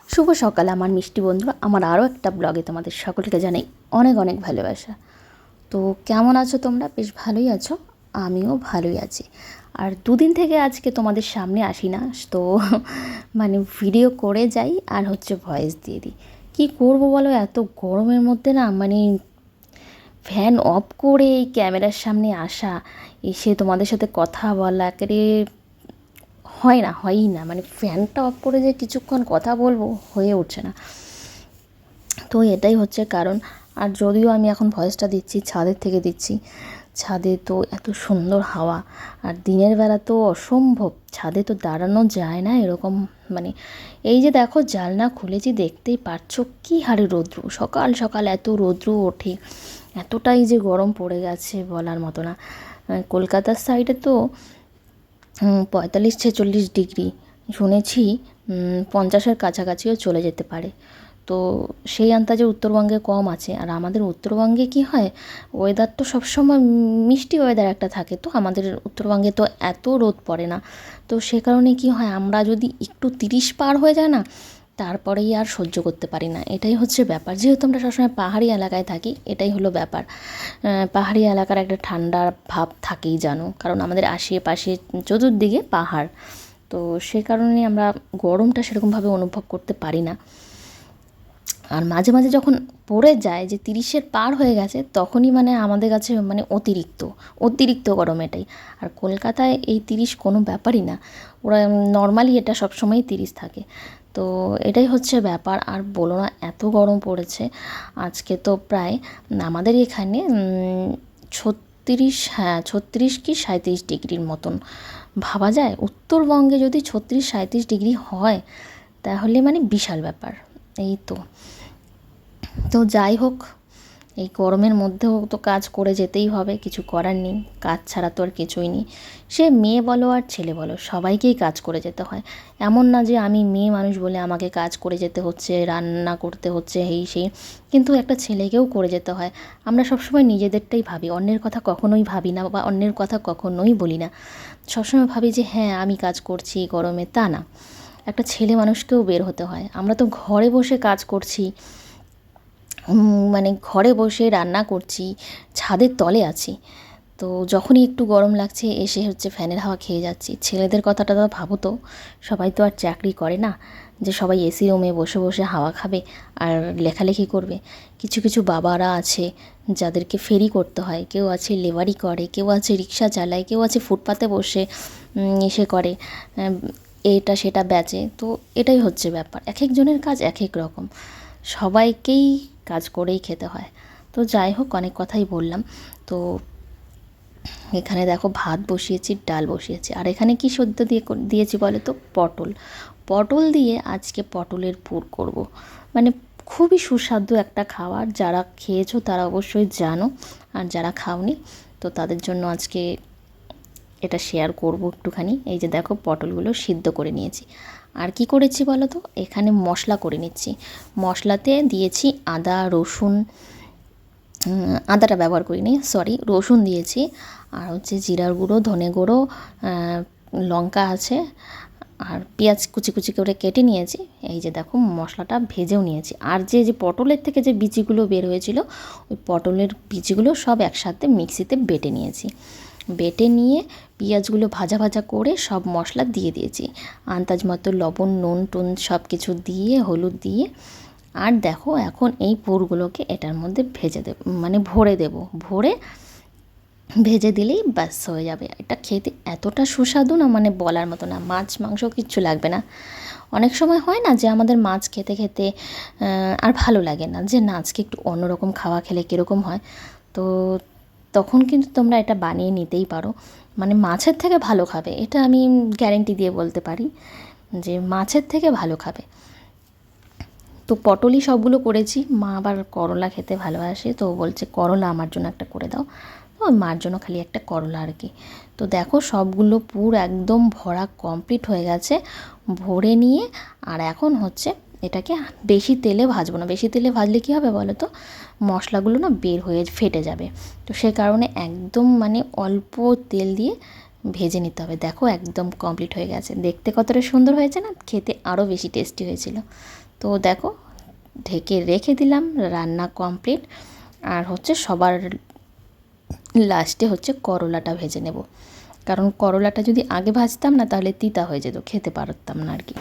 শুভ সকাল আমার মিষ্টি বন্ধুরা, আমার আরও একটা ব্লগে তোমাদের সকলকে জানাই অনেক অনেক ভালোবাসা। তো কেমন আছো তোমরা? বেশ ভালোই আছো, আমিও ভালোই আছি। আর দুদিন থেকে আজকে তোমাদের সামনে আসি না, তো মানে ভিডিও করে যাই আর ভয়েস দিয়ে দিই। কী করবো বলো, এত গরমের মধ্যে না ফ্যান অফ করে এই ক্যামেরার সামনে আসা, এসে তোমাদের সাথে কথা বলা একেবারে হয়ই না। ফ্যানটা অফ করে যে কিছুক্ষণ কথা বলবো হয়ে উঠছে না। তো এটাই হচ্ছে কারণ। আর যদিও আমি এখন ভয়েসটা দিচ্ছি ছাদের থেকে দিচ্ছি, ছাদে তো এত সুন্দর হাওয়া, আর দিনের বেলা তো অসম্ভব, ছাদে তো দাঁড়ানো যায় না এরকম। এই যে দেখো জানলা খুলেছি, দেখতেই পাচ্ছ কী হারে রৌদ্র, সকাল সকাল এত রৌদ্র ওঠে, এতটাই যে গরম পড়ে গেছে বলার মতো না। কলকাতার সাইডে তো 45-46 ডিগ্রি, শুনেছি 50-এর কাছাকাছিও চলে যেতে পারে। তো সেই আন্দাজে উত্তরবঙ্গে কম আছে। আর আমাদের উত্তরবঙ্গে কি হয়, ওয়েদার তো সবসময় মিষ্টি ওয়েদার একটা থাকে, তো আমাদের উত্তরবঙ্গে তো এত রোদ পড়ে না। তো সে কারণে কি হয়, আমরা যদি একটু 30 পার হয়ে যায় না, তারপরেই আর সহ্য করতে পারি না। এটাই হচ্ছে ব্যাপার, যেহেতু আমরা সবসময় পাহাড়ি এলাকায় থাকি, এটাই হলো ব্যাপার। পাহাড়ি এলাকার একটা ঠান্ডার ভাব থাকেই জানো, কারণ আমাদের আশেপাশে চতুর্দিকে পাহাড়। তো সে কারণে আমরা গরমটা সেরকমভাবে অনুভব করতে পারি না। আর মাঝে মাঝে যখন পড়ে যায় যে 30-এর পার হয়ে গেছে, তখনই আমাদের কাছে অতিরিক্ত অতিরিক্ত গরম এটাই। আর কলকাতায় এই 30 কোনো ব্যাপারই না, ওরা নর্মালি এটা সবসময়ই 30 থাকে। তো এটাই হচ্ছে ব্যাপার। আর বলো না, এত গরম পড়েছে আজকে তো প্রায় আমাদের এখানে 36, হ্যাঁ 36 কি 37 ডিগ্রির মতন। ভাবা যায় উত্তরবঙ্গে যদি 36-37 ডিগ্রি হয়, তাহলে বিশাল ব্যাপার। এই তো তো যাই হোক, এই গরমের মধ্যেও তো কাজ করে যেতেই হবে, কিছু করার নেই, কাজ ছাড়া তো আর কিছুই নেই। সে মেয়ে বলো আর ছেলে বলো, সবাইকেই কাজ করে যেতে হয়। এমন না যে আমি মেয়ে মানুষ বলে আমাকে কাজ করে যেতে হচ্ছে, রান্না করতে হচ্ছে এই সেই, কিন্তু একটা ছেলেকেও করে যেতে হয়। আমরা সবসময় নিজেদেরটাই ভাবি, অন্যের কথা কখনোই ভাবি না, বা অন্যের কথা কখনোই বলি না। সবসময় ভাবি যে হ্যাঁ আমি কাজ করছি গরমে, তা না, একটা ছেলে মানুষকেও বের হতে হয়। আমরা তো ঘরে বসে কাজ করছি, ঘরে বসে রান্না করছি, ছাদের তলে আছি, তো যখনই একটু গরম লাগছে এসে ফ্যানের হাওয়া খেয়ে যাচ্ছি। ছেলেদের কথাটা তো ভাবো তো, সবাই তো আর চাকরি করে না যে সবাই এসি রুমে বসে বসে হাওয়া খাবে আর লেখালেখি করবে। কিছু কিছু বাবারা আছে যাদেরকে ফেরি করতে হয়, কেউ আছে লেবারি করে, কেউ আছে রিক্সা চালায়, কেউ আছে ফুটপাতে বসে এসে করে, এটা সেটা বেচে। তো এটাই হচ্ছে ব্যাপার, এক একজনের কাজ এক এক রকম, সবাইকেই কাজ করেই খেতে হয়। তো যাই হোক, অনেক কথাই বললাম। তো এখানে দেখো ভাত বসিয়েছি, ডাল বসিয়েছি, আর এখানে কি সদ্য দিয়েছি বলে তো, পটল। পটল দিয়ে আজকে পটলের পুর করব। খুবই সুস্বাদু একটা খাবার, যারা খেয়েছো তারা অবশ্যই জানো, আর যারা খাওনি তো তাদের জন্য আজকে এটা শেয়ার করব একটুখানি। এই যে দেখো পটলগুলো সিদ্ধ করে নিয়েছি। আর কি করেছি বলো তো, এখানে মশলা করে নিচ্ছি। মশলাতে দিয়েছি আদা রসুন, আদাটা ব্যবহার করিনি, সরি, রসুন দিয়েছি, আর জিরার গুঁড়ো, ধনে গুঁড়ো, লঙ্কা আছে, আর পেঁয়াজ কুচি কুচি করে কেটে নিয়েছি। এই যে দেখো মশলাটা ভেজেও নিয়েছি। আর যে যে পটলের থেকে যে বিচিগুলো বের হয়েছিল, ওই পটলের বিচিগুলো সব একসাথে মিক্সিতে বেটে নিয়েছি। বেটে নিয়ে পেঁয়াজগুলো ভাজা ভাজা করে সব মশলা দিয়ে দিয়েছি, আন্দাজ মতো লবণ নুন টুন সব কিছু দিয়ে, হলুদ দিয়ে। আর দেখো এখন এই পুরগুলোকে এটার মধ্যে ভেজে দেব, ভরে দেব, ভরে ভেজে দিলেই ব্যাস হয়ে যাবে। এটা খেতে এতটা সুস্বাদু না, বলার মতো না, মাছ মাংস কিচ্ছু লাগবে না। অনেক সময় হয় না যে আমাদের মাছ খেতে খেতে আর ভালো লাগে না, যে না আজকে একটু অন্যরকম খাওয়া খেলে কীরকম হয়। তো তখন কিন্তু তোমরা এটা বানিয়ে নিতেই পারো, মাছের থেকে ভালো খাবে, এটা আমি গ্যারেন্টি দিয়ে বলতে পারি যে মাছের থেকে ভালো খাবে। তো পটলই সবগুলো করেছি। মা আবার করলা খেতে ভালোবাসে, তো বলছে করলা আমার জন্য একটা করে দাও, তো মার জন্য খালি একটা করলা আর কি। তো দেখো সবগুলো পুর একদম ভরা কমপ্লিট হয়ে গেছে, ভরে নিয়ে আর এখন এটাকে বেশি তেলে ভাজবো না। বেশি তেলে ভাজলে কী হবে বলো তো, মশলাগুলো না বের হয়ে ফেটে যাবে। তো সে কারণে একদম অল্প তেল দিয়ে ভেজে নিতে হবে। দেখো একদম কমপ্লিট হয়ে গেছে, দেখতে কতটা সুন্দর হয়েছে না, খেতে আরও বেশি টেস্টি হয়েছিল। তো দেখো ঢেকে রেখে দিলাম, রান্না কমপ্লিট। আর হচ্ছে সবার লাস্টে হচ্ছে করলাটা ভেজে নেব, কারণ করলাটা যদি আগে ভাজতাম না তাহলে তিতা হয়ে যেত, খেতে পারতাম না আর কি।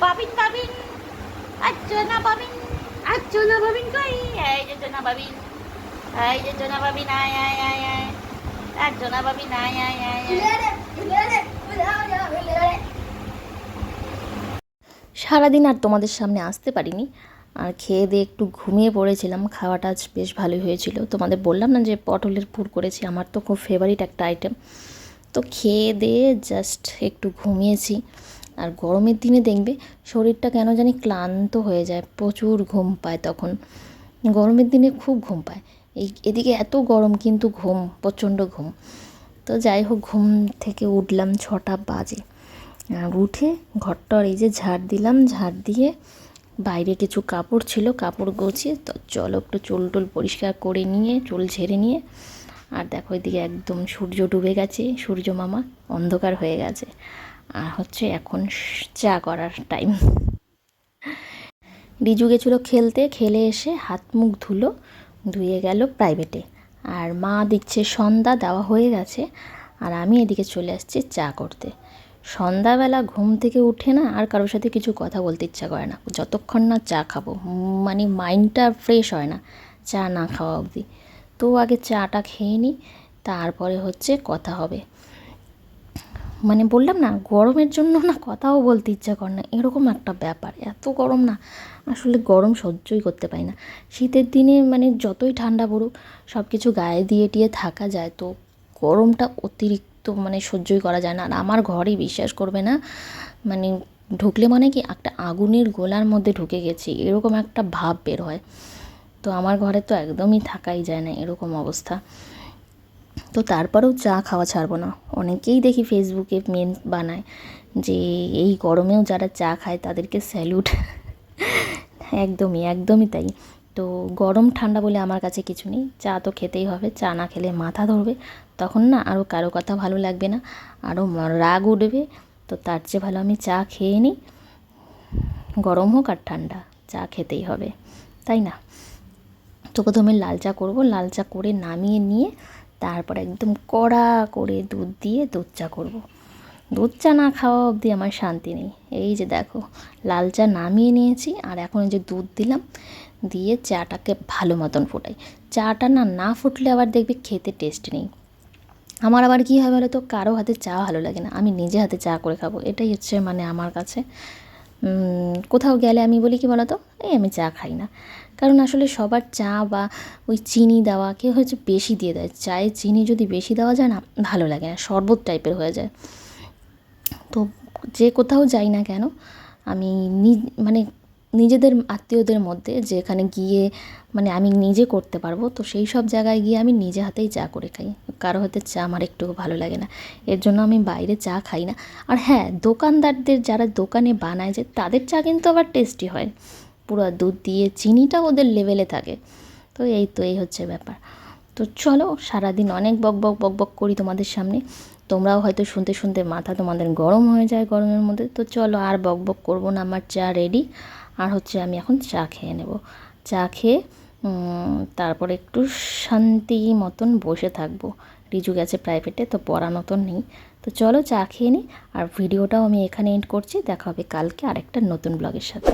বাবিন বাবিন আচ্ছনা বাবিন আচ্ছনা বাবিন কই এই যে জনা বাবিন এই যে জনা বাবিন আয় আয় আয় আয় আর জনা বাবিন আয় আয় আয় সারাদিন আর তোমাদের সামনে আসতে পারিনি, আর খেয়ে দিয়ে একটু ঘুমিয়ে পড়েছিলাম। খাওয়াটা আজ বেশ ভালোই হয়েছিল, তোমাদের বললাম না যে পটলের পুর করেছি, আমার তো খুব ফেভারিট একটা আইটেম। তো খেয়ে দিয়ে জাস্ট একটু ঘুমিয়েছি। আর গরমের দিনে দেখবে শরীরটা কেন জানি ক্লান্ত হয়ে যায়, প্রচুর ঘুম পায় তখন। গরমের দিনে খুব ঘুম পায়, এদিকে এত গরম কিন্তু ঘুম, প্রচণ্ড ঘুম। তো যাই হোক, ঘুম থেকে উঠলাম 6টা বাজে। আর উঠে ঘরটার এই যে ঝাড় দিলাম, ঝাড় দিয়ে বাইরে কিছু কাপড় ছিল, কাপড় গুছিয়ে তো চলো একটু চুল টুল পরিষ্কার করে নিয়ে, চুল ঝেড়ে নিয়ে। আর দেখো এদিকে একদম সূর্য ডুবে গেছে, সূর্য মামা অন্ধকার হয়ে গেছে। আর হচ্ছে এখন চা করার টাইম। রিজু গেছিলো খেলতে, খেলে এসে হাত মুখ ধুয়ে গেল প্রাইভেটে। আর মা দিচ্ছে সন্ধ্যা, দেওয়া হয়ে গেছে। আর আমি এদিকে চলে আসছি চা করতে। সন্ধ্যাবেলা ঘুম থেকে উঠে না আর কারোর সাথে কিছু কথা বলতে ইচ্ছা করে না, যতক্ষণ না চা খাবো, মানে মাইন্ডটা ফ্রেশ হয় না চা না খাওয়া অবধি। তো আগে চাটা খেয়ে নিই, তারপরে হচ্ছে কথা হবে। মানে বললাম না, গরমের জন্য না কথাও বলতে ইচ্ছা করে না, এরকম একটা ব্যাপার। এত গরম না, আসলে গরম সহ্যই করতে পারি না। শীতের দিনে মানে যতই ঠান্ডা পড়ুক সব কিছু গায়ে দিয়ে টিয়ে থাকা যায়, তো গরমটা অতিরিক্ত মানে সহ্যই করা যায় না। আর আমার ঘরে বিশ্বাস করবে না, মানে ঢুকলে মানে কি একটা আগুনের গোলার মধ্যে ঢুকে গেছি, এরকম একটা ভাব বের হয়। তো আমার ঘরে তো একদমই থাকাই যায় না, এরকম অবস্থা। তো তারপরেও চা খাওয়া ছাড়বো না। অনেকেই দেখি ফেসবুকে মেম বানায় যে এই গরমেও যারা চা খায় তাদেরকে স্যালুট। একদমই একদমই তাই। তো গরম ঠান্ডা বলে আমার কাছে কিছু নেই, চা তো খেতেই হবে, চা না খেলে মাথা ধরবে, তখন না আরও কারো কথা ভালো লাগবে না, আরও রাগ উঠবে। তো তার চেয়ে ভালো আমি চা খেয়ে নিই, গরম হোক আর ঠান্ডা, চা খেতেই হবে, তাই না? তো প্রথমে লাল চা করবো, লাল চা করে নামিয়ে নিয়ে তারপর একদম কড়া করে দুধ দিয়ে দুধ চা করবো। দুধ চা না খাওয়া অবধি আমার শান্তি নেই। এই যে দেখো লাল চা নামিয়ে নিয়েছি, আর এখন এই যে দুধ দিলাম, দিয়ে চাটাকে ভালো মতন ফোটাই। চাটা না না ফুটলে আবার দেখবি খেতে টেস্ট নেই। আমার আবার কী হয় বলো তো, কারো হাতে চা ভালো লাগে না, আমি নিজে হাতে চা করে খাবো, এটাই হচ্ছে মানে আমার কাছে। কোথাও গেলে আমি বলি কি বলো তো, এই আমি চা খাই না। কারণ আসলে সবার চা বা ওই চিনি দেওয়া, কেউ হচ্ছে বেশি দিয়ে দেয়, চায়ে চিনি যদি বেশি দেওয়া যায় না ভালো লাগে না, শরবত টাইপের হয়ে যায়। তো যে কোথাও যাই না কেন, আমি মানে নিজেদের আত্মীয়দের মধ্যে যেখানে গিয়ে মানে আমি নিজে করতে পারবো, তো সেই সব জায়গায় গিয়ে আমি নিজে হাতেই চা করে খাই। কারো হাতে চা আমার একটুকু ভালো লাগে না, এর জন্য আমি বাইরে চা খাই না। আর হ্যাঁ, দোকানদারদের যারা দোকানে বানায় যে তাদের চা কিন্তু আবার টেস্টি হয়, পুরো দুধ দিয়ে চিনিটা ওদের লেভেলে থাকে। তো এই হচ্ছে ব্যাপার। তো চলো, সারাদিন অনেক বক বক বক বক করি তোমাদের সামনে, তোমরাও হয়তো শুনতে শুনতে মাথা তোমাদের গরম হয়ে যায় গরমের মধ্যে। তো চলো আর বক বক করবো না, আমার চা রেডি। আর হচ্ছে আমি এখন চা খেয়ে নেব, চা খেয়ে তারপরে একটু শান্তি মতন বসে থাকবো। রিজু গেছে প্রাইভেটে, তো পড়ানো তো নেই। তো চলো চা খেয়ে নিই, আর ভিডিওটাও আমি এখানে এন্ড করছি। দেখা হবে কালকে আরেকটা নতুন ব্লগের সাথে।